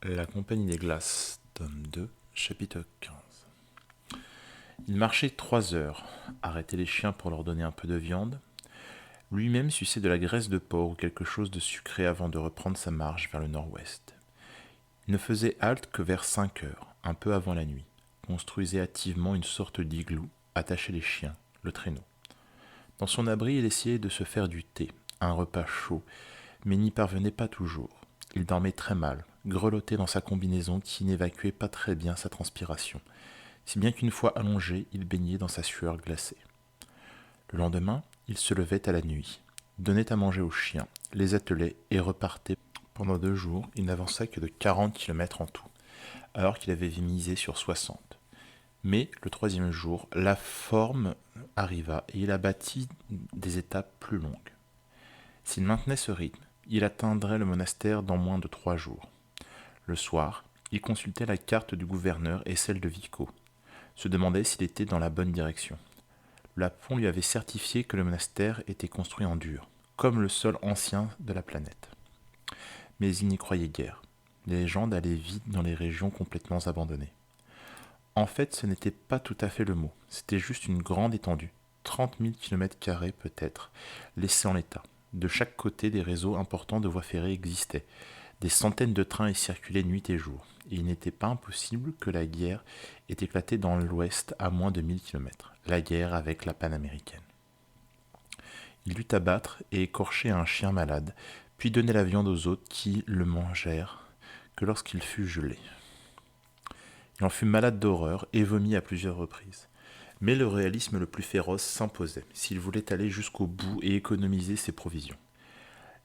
La Compagnie des Glaces, tome 2, chapitre 15. Il marchait 3 heures, arrêtait les chiens pour leur donner un peu de viande, lui-même suçait de la graisse de porc ou quelque chose de sucré avant de reprendre sa marche vers le nord-ouest. Il ne faisait halte que vers 5 heures, un peu avant la nuit, construisait hâtivement une sorte d'igloo, attachait les chiens, le traîneau. Dans son abri, il essayait de se faire du thé, un repas chaud, mais n'y parvenait pas toujours. Il dormait très mal, grelottait dans sa combinaison qui n'évacuait pas très bien sa transpiration, si bien qu'une fois allongé, il baignait dans sa sueur glacée. Le lendemain, il se levait à la nuit, donnait à manger aux chiens, les attelait et repartait. Pendant 2 jours, il n'avança que de 40 kilomètres en tout, alors qu'il avait misé sur 60. Mais le troisième jour, la forme arriva et il abattit des étapes plus longues. S'il maintenait ce rythme, il atteindrait le monastère dans moins de 3 jours. Le soir, il consultait la carte du gouverneur et celle de Vico, se demandait s'il était dans la bonne direction. Lapon lui avait certifié que le monastère était construit en dur, comme le sol ancien de la planète. Mais il n'y croyait guère. Les légendes allaient vite dans les régions complètement abandonnées. En fait, ce n'était pas tout à fait le mot, c'était juste une grande étendue, 30 000 km² peut-être, laissée en l'état. De chaque côté, des réseaux importants de voies ferrées existaient. Des centaines de trains y circulaient nuit et jour, et il n'était pas impossible que la guerre ait éclaté dans l'ouest à moins de 1000 km, la guerre avec la panaméricaine. Il dut abattre et écorcher un chien malade, puis donner la viande aux autres qui le mangèrent que lorsqu'il fut gelé. Il en fut malade d'horreur et vomit à plusieurs reprises. Mais le réalisme le plus féroce s'imposait, s'il voulait aller jusqu'au bout et économiser ses provisions.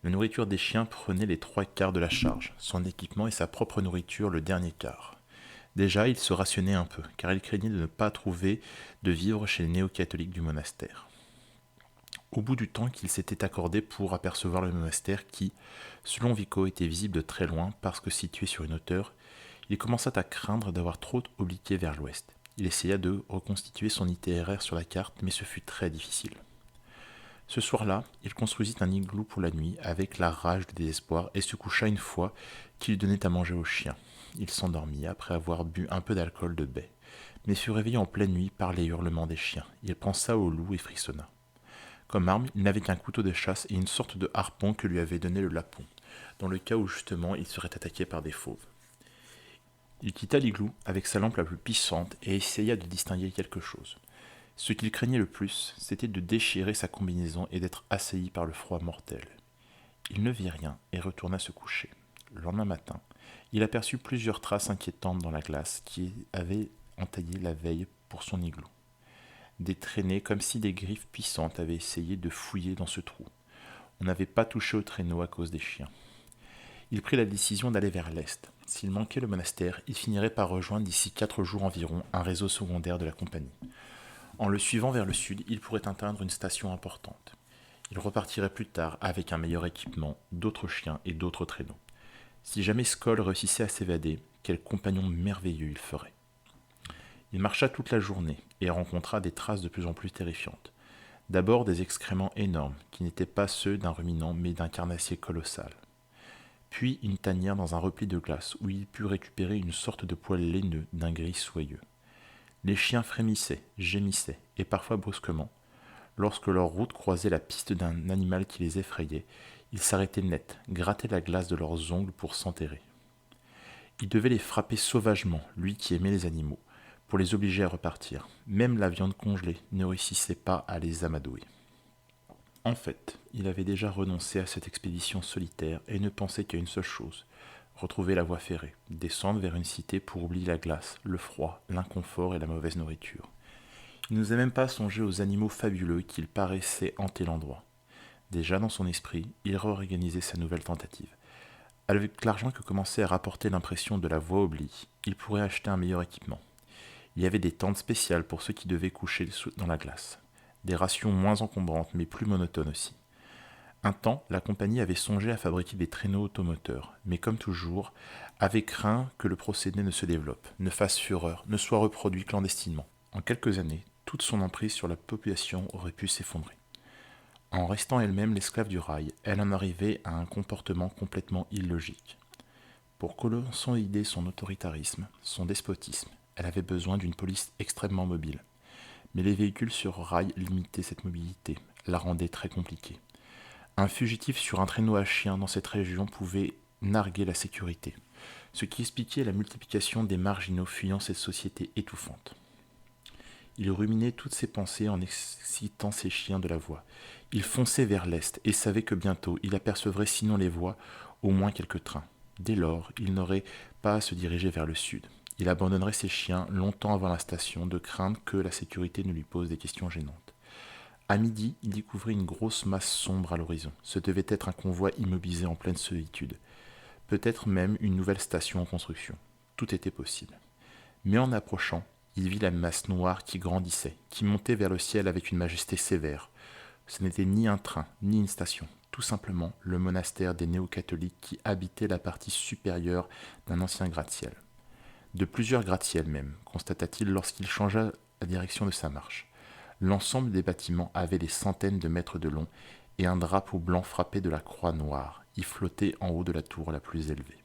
La nourriture des chiens prenait les 3/4 de la charge, son équipement et sa propre nourriture le dernier quart. Déjà, il se rationnait un peu, car il craignait de ne pas trouver de vivres chez les néo-catholiques du monastère. Au bout du temps qu'il s'était accordé pour apercevoir le monastère qui, selon Vico, était visible de très loin parce que situé sur une hauteur, il commença à craindre d'avoir trop obliqué vers l'ouest. Il essaya de reconstituer son itinéraire sur la carte, mais ce fut très difficile. Ce soir-là, il construisit un igloo pour la nuit avec la rage du désespoir et se coucha une fois qu'il donnait à manger aux chiens. Il s'endormit après avoir bu un peu d'alcool de baie, mais fut réveillé en pleine nuit par les hurlements des chiens. Il pensa au loup et frissonna. Comme arme, il n'avait qu'un couteau de chasse et une sorte de harpon que lui avait donné le lapon, dans le cas où justement il serait attaqué par des fauves. Il quitta l'igloo avec sa lampe la plus puissante et essaya de distinguer quelque chose. Ce qu'il craignait le plus, c'était de déchirer sa combinaison et d'être assailli par le froid mortel. Il ne vit rien et retourna se coucher. Le lendemain matin, il aperçut plusieurs traces inquiétantes dans la glace qui avaient entaillé la veille pour son igloo. Des traînées comme si des griffes puissantes avaient essayé de fouiller dans ce trou. On n'avait pas touché au traîneau à cause des chiens. Il prit la décision d'aller vers l'est. S'il manquait le monastère, il finirait par rejoindre d'ici 4 jours environ un réseau secondaire de la compagnie. En le suivant vers le sud, il pourrait atteindre une station importante. Il repartirait plus tard avec un meilleur équipement, d'autres chiens et d'autres traîneaux. Si jamais Skoll réussissait à s'évader, quel compagnon merveilleux il ferait. Il marcha toute la journée et rencontra des traces de plus en plus terrifiantes. D'abord des excréments énormes, qui n'étaient pas ceux d'un ruminant mais d'un carnassier colossal. Puis une tanière dans un repli de glace où il put récupérer une sorte de poil laineux d'un gris soyeux. Les chiens frémissaient, gémissaient, et parfois brusquement. Lorsque leur route croisait la piste d'un animal qui les effrayait, ils s'arrêtaient net, grattaient la glace de leurs ongles pour s'enterrer. Il devait les frapper sauvagement, lui qui aimait les animaux, pour les obliger à repartir. Même la viande congelée ne réussissait pas à les amadouer. En fait, il avait déjà renoncé à cette expédition solitaire et ne pensait qu'à une seule chose, retrouver la voie ferrée, descendre vers une cité pour oublier la glace, le froid, l'inconfort et la mauvaise nourriture. Il n'osait même pas songer aux animaux fabuleux qu'il paraissait hanter l'endroit. Déjà dans son esprit, il réorganisait sa nouvelle tentative. Avec l'argent que commençait à rapporter l'impression de la voie oblique, il pourrait acheter un meilleur équipement. Il y avait des tentes spéciales pour ceux qui devaient coucher dans la glace. Des rations moins encombrantes mais plus monotones aussi. Un temps, la compagnie avait songé à fabriquer des traîneaux automoteurs, mais comme toujours, avait craint que le procédé ne se développe, ne fasse fureur, ne soit reproduit clandestinement. En quelques années, toute son emprise sur la population aurait pu s'effondrer. En restant elle-même l'esclave du rail, elle en arrivait à un comportement complètement illogique. Pour consolider son autoritarisme, son despotisme, elle avait besoin d'une police extrêmement mobile. Mais les véhicules sur rail limitaient cette mobilité, la rendaient très compliquée. Un fugitif sur un traîneau à chien dans cette région pouvait narguer la sécurité, ce qui expliquait la multiplication des marginaux fuyant cette société étouffante. Il ruminait toutes ses pensées en excitant ses chiens de la voie. Il fonçait vers l'est et savait que bientôt il apercevrait sinon les voies, au moins quelques trains. Dès lors, il n'aurait pas à se diriger vers le sud. Il abandonnerait ses chiens longtemps avant la station, de crainte que la sécurité ne lui pose des questions gênantes. À midi, il découvrit une grosse masse sombre à l'horizon. Ce devait être un convoi immobilisé en pleine solitude. Peut-être même une nouvelle station en construction. Tout était possible. Mais en approchant, il vit la masse noire qui grandissait, qui montait vers le ciel avec une majesté sévère. Ce n'était ni un train, ni une station, tout simplement le monastère des néo-catholiques qui habitait la partie supérieure d'un ancien gratte-ciel. De plusieurs gratte-ciels même, constata-t-il lorsqu'il changea la direction de sa marche. L'ensemble des bâtiments avait des centaines de mètres de long et un drapeau blanc frappé de la croix noire y flottait en haut de la tour la plus élevée.